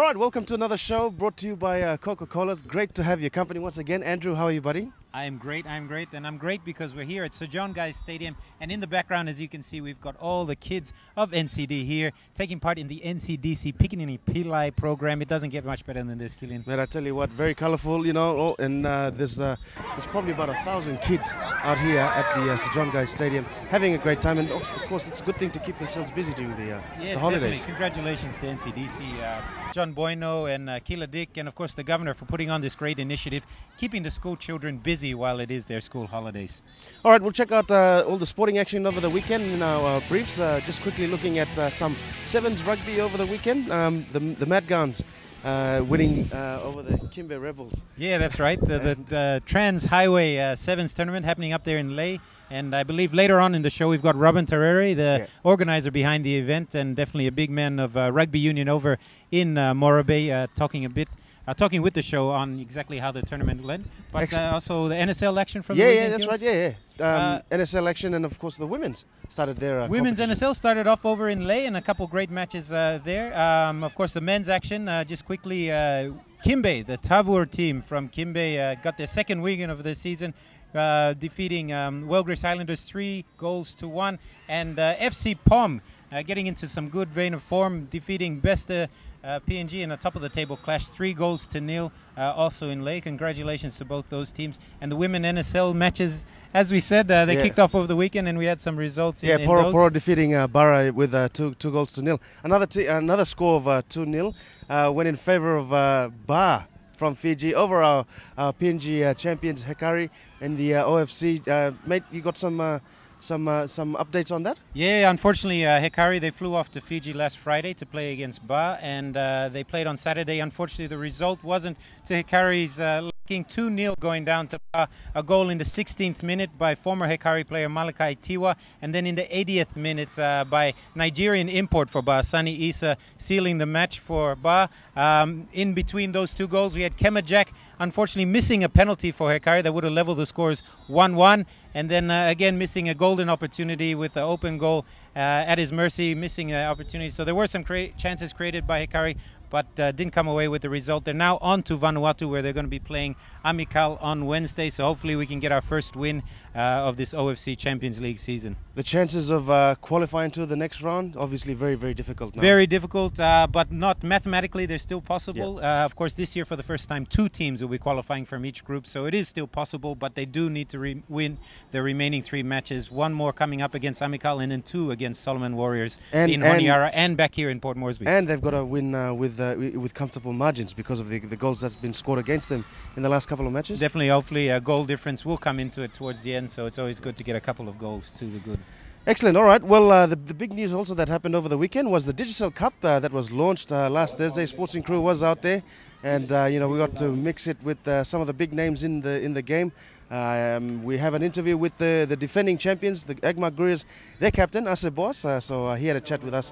right, welcome to another show brought to you by Coca-Cola. Great to have your company once again. Andrew, how are you, buddy? I am great, and I'm great because we're here at Sir John Guy's Stadium, and in the background, as you can see, we've got all the kids of NCD here taking part in the NCDC Pikanini Pillai program. It doesn't get much better than this, Killian. Man, I tell you what, very colourful, you know, and there's probably about 1,000 kids out here at the Sir John Guy's Stadium having a great time, and of course, it's a good thing to keep themselves busy during the holidays. Definitely. Congratulations to NCDC, John Bueno and Keela Dick, and of course the governor for putting on this great initiative, keeping the school children busy while it is their school holidays. All right, we'll check out all the sporting action over the weekend in our briefs. Just quickly looking at some sevens rugby over the weekend. The Mad Guns winning over the Kimbe Rebels. Yeah, that's right. The Trans Highway Sevens tournament happening up there in Leh. And I believe later on in the show we've got Robin Terere, the organizer behind the event, and definitely a big man of rugby union over in Morabay, talking with the show on exactly how the tournament went, but also the NSL action from the weekend. That's right. NSL action, and of course the women's started their women's NSL started off over in Leh, and a couple great matches there. Of course, the men's action, just quickly, Kimbe, the Tavur team from Kimbe, got their second win of the season, defeating Well-Grace Highlanders 3-1, and FC Pom getting into some good vein of form, defeating Besta PNG in a top of the table clash 3-0, also in Leh. Congratulations to both those teams. And the women NSL matches, as we said, they kicked off over the weekend, and we had some results in those. Poro defeating Barra with 2-0. Another score of 2-0 went in favor of Ba from Fiji over our PNG champions Hekari in the OFC. Mate, you got some updates on that? Yeah, unfortunately, Hekari, they flew off to Fiji last Friday to play against Ba, and they played on Saturday. Unfortunately, the result wasn't to Hekari's liking. 2-0 going down to Ba. A goal in the 16th minute by former Hekari player Malakai Tiwa, and then in the 80th minute by Nigerian import for Ba, Sani Isa, sealing the match for Ba. In between those two goals, we had Kema Jack, unfortunately missing a penalty for Hekari that would have leveled the scores 1-1. And then again missing a golden opportunity with the open goal at his mercy, missing an opportunity. So there were some chances created by Hekari, but didn't come away with the result. They're now on to Vanuatu, where they're going to be playing Amical on Wednesday. So hopefully we can get our first win of this OFC Champions League season. The chances of qualifying to the next round, obviously very, very difficult now. Very difficult, but not mathematically. They're still possible. Of course, this year for the first time, 2 teams will be qualifying from each group. So it is still possible, but they do need to win the remaining 3 matches. 1 more coming up against Amical, and then 2 against Solomon Warriors in Honiara and back here in Port Moresby. And they've got to win with comfortable margins because of the goals that's been scored against them in the last couple of matches. Definitely, hopefully a goal difference will come into it towards the end, so it's always good to get a couple of goals to the good. Excellent. All right. Well, the big news also that happened over the weekend was the Digicel Cup that was launched last Thursday. Sporting Crew was out there, and we got to mix it with some of the big names in the game. We have an interview with the defending champions, the Agma Gurias, their captain, Ase Boas. So he had a chat with us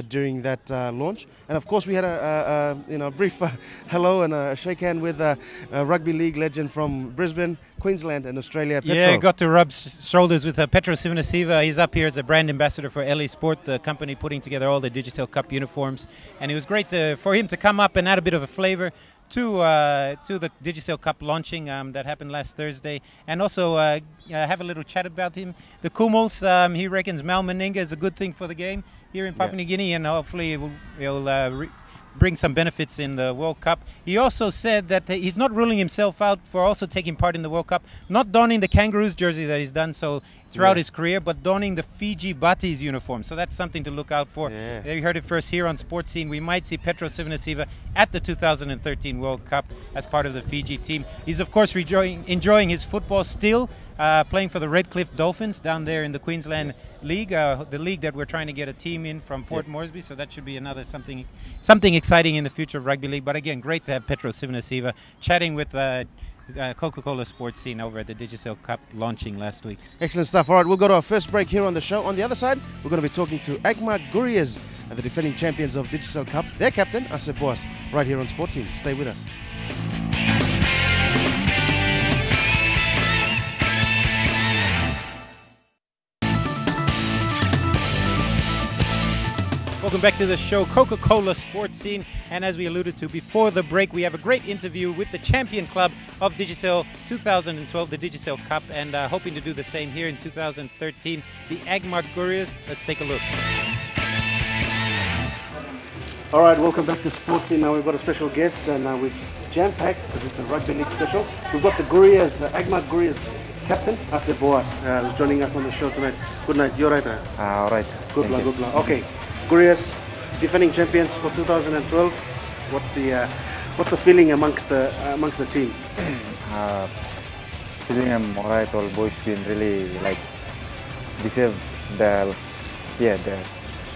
during that launch. And of course we had a brief hello and a shake hand with a rugby league legend from Brisbane, Queensland and Australia, Petro. Yeah, got to rub shoulders with Petro Sivanasiva. He's up here as a brand ambassador for LA Sport, the company putting together all the Digicel Cup uniforms. And it was great for him to come up and add a bit of a flavor to the Digicel Cup launching that happened last Thursday, and also have a little chat about him. The Kumals, he reckons Mal Meninga is a good thing for the game here in Papua New Guinea, and hopefully he'll bring some benefits in the World Cup. He also said that he's not ruling himself out for also taking part in the World Cup, not donning the Kangaroos jersey that he's done so throughout his career, but donning the Fiji Batis uniform. So that's something to look out for. You heard it first here on Sports Scene. We might see Petro Sivanasiva at the 2013 World Cup as part of the Fiji team. He's of course enjoying his football still, playing for the Redcliffe Dolphins down there in the Queensland League, the league that we're trying to get a team in from Port Moresby. So that should be another something exciting in the future of rugby league. But again, great to have Petro Sivanasiva chatting with Coca-Cola Sports Scene over at the Digicel Cup launching last week. Excellent stuff. All right, we'll go to our first break here on the show. On the other side, we're going to be talking to Agma Gurias, the defending champions of Digicel Cup, their captain, Ase Boas, right here on Sports Scene. Stay with us. Welcome back to the show, Coca-Cola Sports Scene. And as we alluded to before the break, we have a great interview with the champion club of Digicel 2012, the Digicel Cup, and hoping to do the same here in 2013, the Agmart Gurias. Let's take a look. All right, welcome back to Sports Scene. Now we've got a special guest, and we're just jam-packed because it's a rugby league special. We've got the Gurias, Agmart Gurias captain, Asep Boas, who's joining us on the show tonight. Good night. You're right, All right. Good luck, good luck. Okay, Gurias, defending champions for 2012. What's the feeling amongst the team? Feeling I'm all right. All boys been really deserve the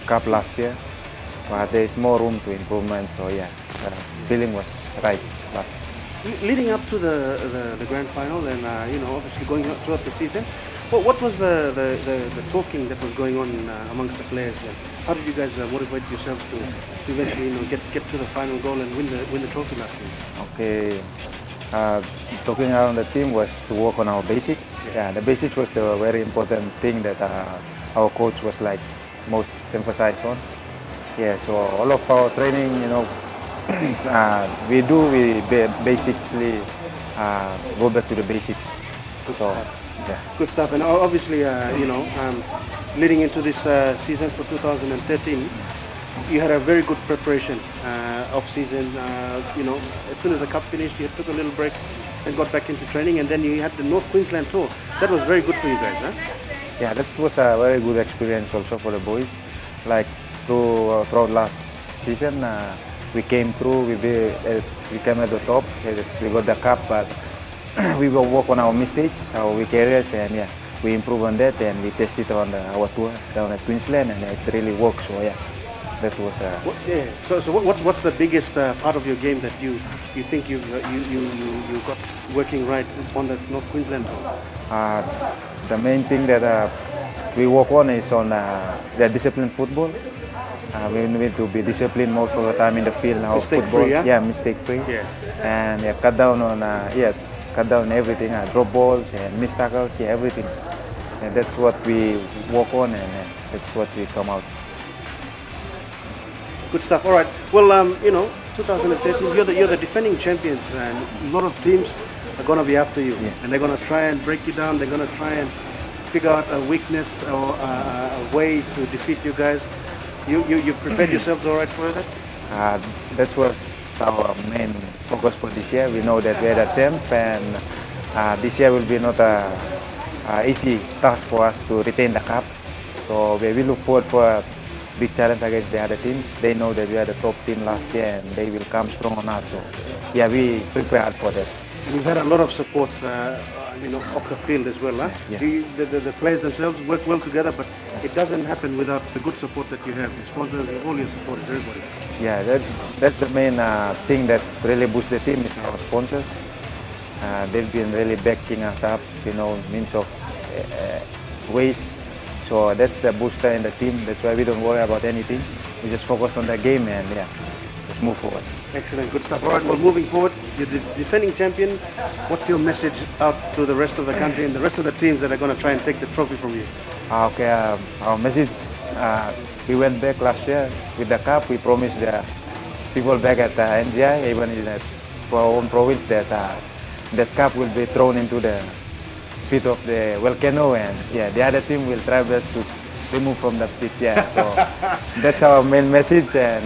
cup last year, but there is more room to improvement. So the feeling was right last. Leading up to the grand final and obviously going up throughout the season, what was the talking that was going on amongst the players? How did you guys motivate yourselves to eventually get to the final goal and win the trophy last year? Okay, talking around the team was to work on our basics. Yeah, the basics was the very important thing that our coach was most emphasized on. Yeah, so all of our training, we basically go back to the basics. Good stuff. Yeah. Good stuff. And obviously, leading into this season for 2013, you had a very good preparation off-season. As soon as the cup finished, you took a little break and got back into training, and then you had the North Queensland tour. That was very good for you guys, huh? Yeah, that was a very good experience also for the boys. Throughout last season, we came through. We came at the top. We got the cup, but we will work on our mistakes, our weak areas, and we improve on that, and we test it on our tour down at Queensland, and it really works. So that was. So what's the biggest part of your game that you think you got working right on the North Queensland tour? The main thing that we work on is on the disciplined football. We need to be disciplined most of the time in the field. Mistake-free, yeah? Mistake-free. Yeah. And cut down on cut down everything, drop balls and missed tackles, everything. And that's what we work on, and that's what we come out. Good stuff. All right. Well, 2013, you're the defending champions, and a lot of teams are going to be after you, and they're going to try and break you down. They're going to try and figure out a weakness or a way to defeat you guys. You prepared yourselves all right for that? That was our main focus for this year. We know that we are the champ, and this year will be not a easy task for us to retain the cup. So we look forward for a big challenge against the other teams. They know that we are the top team last year, and they will come strong on us. So we prepared for that. We've had a lot of support, off the field as well. Huh? Yeah. The players themselves work well together, but it doesn't happen without the good support that you have. The sponsors, all your supporters, everybody. Yeah, that's the main thing that really boosts the team is our sponsors. They've been really backing us up, means of ways. So that's the booster in the team. That's why we don't worry about anything. We just focus on the game and let's move forward. Excellent, good stuff. All right, well, moving forward, you're the defending champion. What's your message out to the rest of the country and the rest of the teams that are going to try and take the trophy from you? Okay, our message, we went back last year with the cup. We promised the people back at NGI, even in our own province, that that cup will be thrown into the pit of the volcano, and the other team will try best to remove from the pit. So that's our main message, and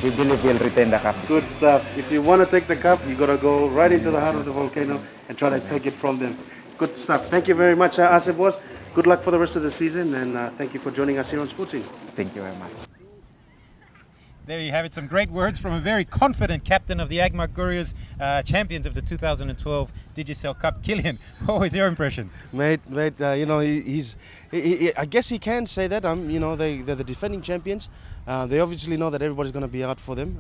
we believe we'll retain the cup. Good stuff. If you want to take the cup, you got to go right into the heart of the volcano and try to take it from them. Good stuff. Thank you very much, Asep Boas. Good luck for the rest of the season, and thank you for joining us here on Sports Scene. Thank you very much. There you have it, some great words from a very confident captain of the Agmart Gurias, champions of the 2012 Digicel Cup. Killian, what was your impression? Mate, I guess he can say that. They're the defending champions. They obviously know that everybody's going to be out for them,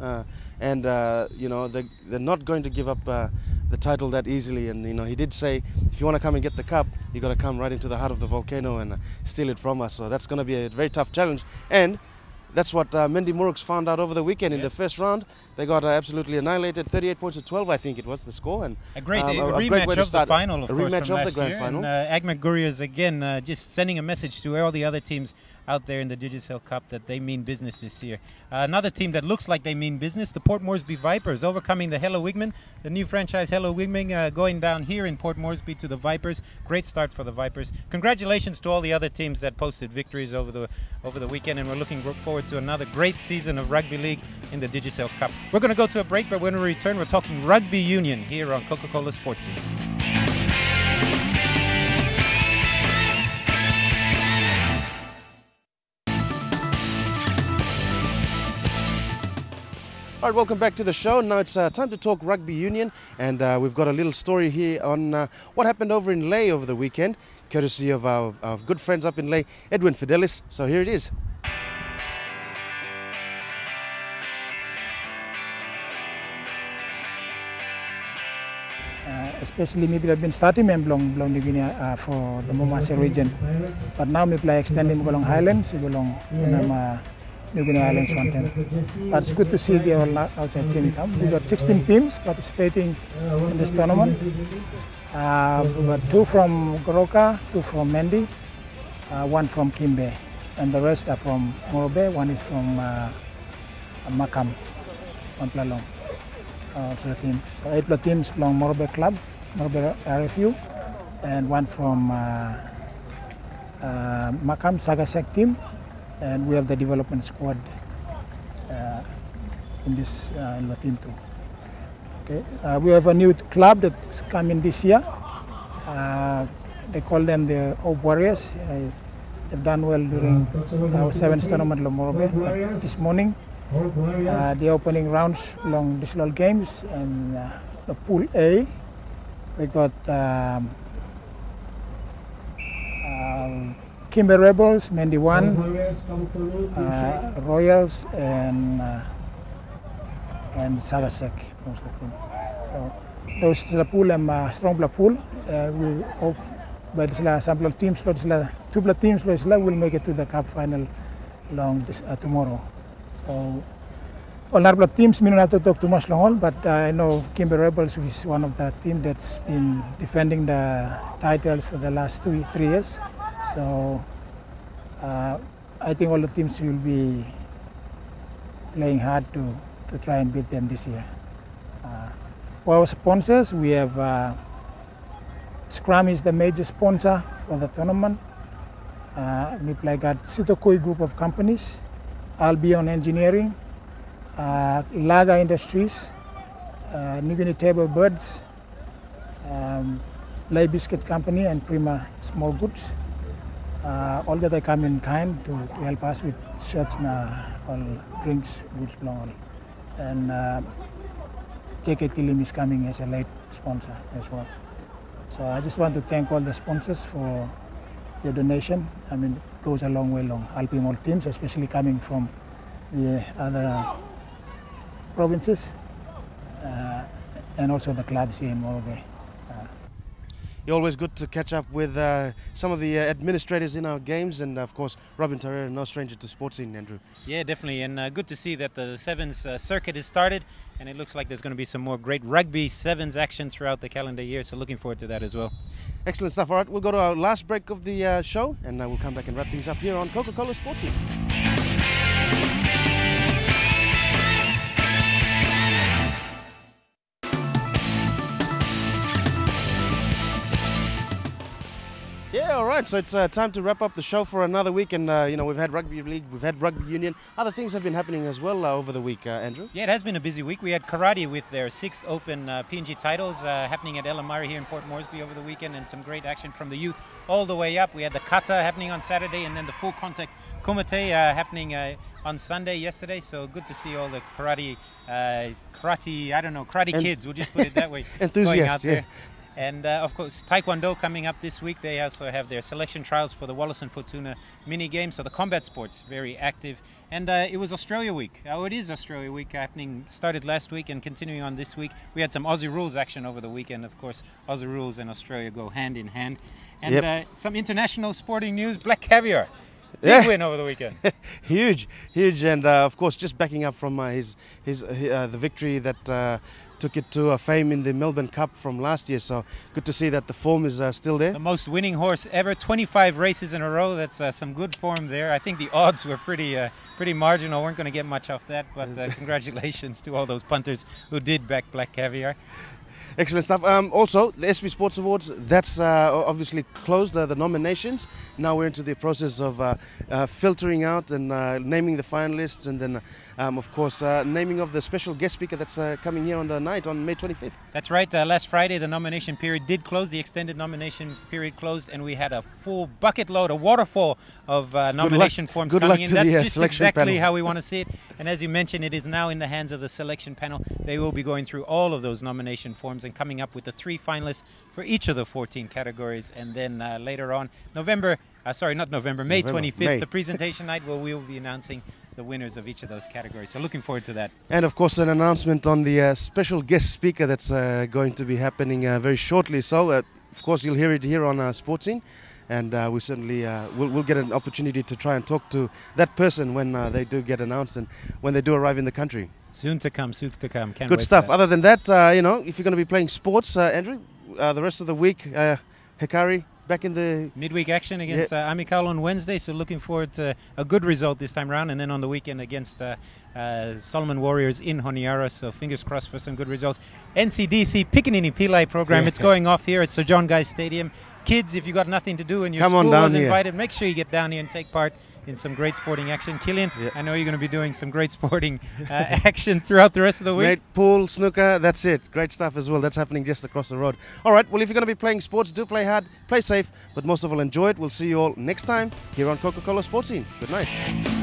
and they're not going to give up the title that easily. And he did say, if you want to come and get the cup, you got to come right into the heart of the volcano and steal it from us. So that's going to be a very tough challenge. And that's what Mendy Muruks found out over the weekend. In the first round, they got absolutely annihilated, 38 points to 12, I think it was the score. And a great rematch of the final, of course, rematch from of the last grand year. final. And Agmart Gurias again just sending a message to all the other teams. out there in the Digicel Cup that they mean business this year. Another team that looks like they mean business, the Port Moresby Vipers, overcoming the Hello Wigman, the new franchise Hello Wigman, going down here in Port Moresby to the Vipers. Great start for the Vipers. Congratulations to all the other teams that posted victories over the weekend, and we're looking forward to another great season of rugby league in the Digicel Cup. We're going to go to a break, but when we return, we're talking rugby union here on Coca-Cola Sports Scene. All right, welcome back to the show. Now it's time to talk rugby union, and we've got a little story here on what happened over in Lae over the weekend, courtesy of our good friends up in Lae, Edwin Fidelis. So here it is. Especially maybe I've been starting me belong New Guinea for the Momase region, but now me play extending along Highlands, along New Guinea Islands one time. But it's good to see the all outside team come. We got 16 teams participating in this tournament. We got 2 from Goroka, 2 from Mendi, 1 from Kimbe, and the rest are from Morobe. 1 is from Makam, one Plalong. Also the team. So 8 teams belong Morobe Club, Morobe RFU, and 1 from Makam Sagasek team. And we have the development squad in this team too. Okay. We have a new club that's coming this year. They call them the Hope Warriors. They've done well during our 7th tournament of Morobe. But this morning, the opening rounds along these little games, and the Pool A, we got Kimber Rebels, Mendi 1, Royals, and Sagasek, most of them. So those is the pool and strong pool. We hope by this sample teams, 2 teams will make it to the cup final along this tomorrow. So all our teams, we don't have to talk too much long, but I know Kimber Rebels is one of the teams that's been defending the titles for the last 2-3 years. So I think all the teams will be playing hard to try and beat them this year. For our sponsors, we have Scrum is the major sponsor for the tournament. We got Sitokoi group of companies, Albion Engineering, Laga Industries, New Guinea Table Birds, Lay Biscuits Company, and Prima Small Goods. All that they come in kind to help us with shirts and all drinks, goods, all. And JK Tilim is coming as a late sponsor as well. So I just want to thank all the sponsors for their donation. I mean, it goes a long way helping all teams, especially coming from the other provinces and also the clubs here in Morobe. Always good to catch up with some of the administrators in our games, and of course Robin Tarrera, no stranger to sports scene, Andrew. Yeah, definitely, and good to see that the Sevens circuit has started, and it looks like there's going to be some more great rugby Sevens action throughout the calendar year, so looking forward to that as well. Excellent stuff. All right, we'll go to our last break of the show, and we'll come back and wrap things up here on Coca-Cola Sports Scene. Yeah, all right, so it's time to wrap up the show for another week, and we've had rugby league, we've had rugby union. Other things have been happening as well over the week, Andrew. Yeah, it has been a busy week. We had karate with their 6th Open PNG titles happening at Ella Murray here in Port Moresby over the weekend, and some great action from the youth all the way up. We had the kata happening on Saturday, and then the full contact kumite happening on Sunday yesterday. So good to see all the karate kids, we'll just put it that way, enthusiasts, going out there. Yeah. And of course, Taekwondo coming up this week. They also have their selection trials for the Wallace and Fortuna mini game. So the combat sports, very active. And it was Australia Week. Oh, it is Australia Week happening, started last week and continuing on this week. We had some Aussie Rules action over the weekend. Of course, Aussie Rules and Australia go hand in hand. And some international sporting news, Black Caviar Big win over the weekend. Huge, and of course, just backing up from the victory that took it to fame in the Melbourne Cup from last year. So good to see that the form is still there. The most winning horse ever, 25 races in a row. That's some good form there. I think the odds were pretty marginal. Weren't going to get much off that, but congratulations to all those punters who did back Black Caviar. Excellent stuff. Also, the SB Sports Awards, that's obviously closed the nominations. Now we're into the process of filtering out and naming the finalists, and then, of course, naming of the special guest speaker that's coming here on the night on May 25th. That's right. Last Friday, the nomination period did close. The extended nomination period closed, and we had a full bucket load, a waterfall of nomination forms coming in. That's just exactly how we want to see it. And as you mentioned, it is now in the hands of the selection panel. They will be going through all of those nomination forms and coming up with the 3 finalists for each of the 14 categories. And then later on, May 25th, the presentation night, where we will be announcing the winners of each of those categories. So looking forward to that. And of course, an announcement on the special guest speaker that's going to be happening very shortly. So of course, you'll hear it here on Sportscene. And we certainly will get an opportunity to try and talk to that person when they do get announced and when they do arrive in the country. Soon to come, soon to come. Can't Good wait stuff. Other than that, if you're going to be playing sports, Andrew, the rest of the week, Hikari back in the midweek action against Amical on Wednesday. So looking forward to a good result this time around, and then on the weekend against Solomon Warriors in Honiara. So fingers crossed for some good results. NCDC Pikanini Pillai program. It's going off here at Sir John Guy Stadium. Kids, if you got nothing to do and your school was invited, make sure you get down here and take part in some great sporting action. Killian, I know you're going to be doing some great sporting action throughout the rest of the week. Great pool, snooker, that's it. Great stuff as well. That's happening just across the road. All right, well, if you're going to be playing sports, do play hard, play safe, but most of all, enjoy it. We'll see you all next time here on Coca-Cola Sports Scene. Good night.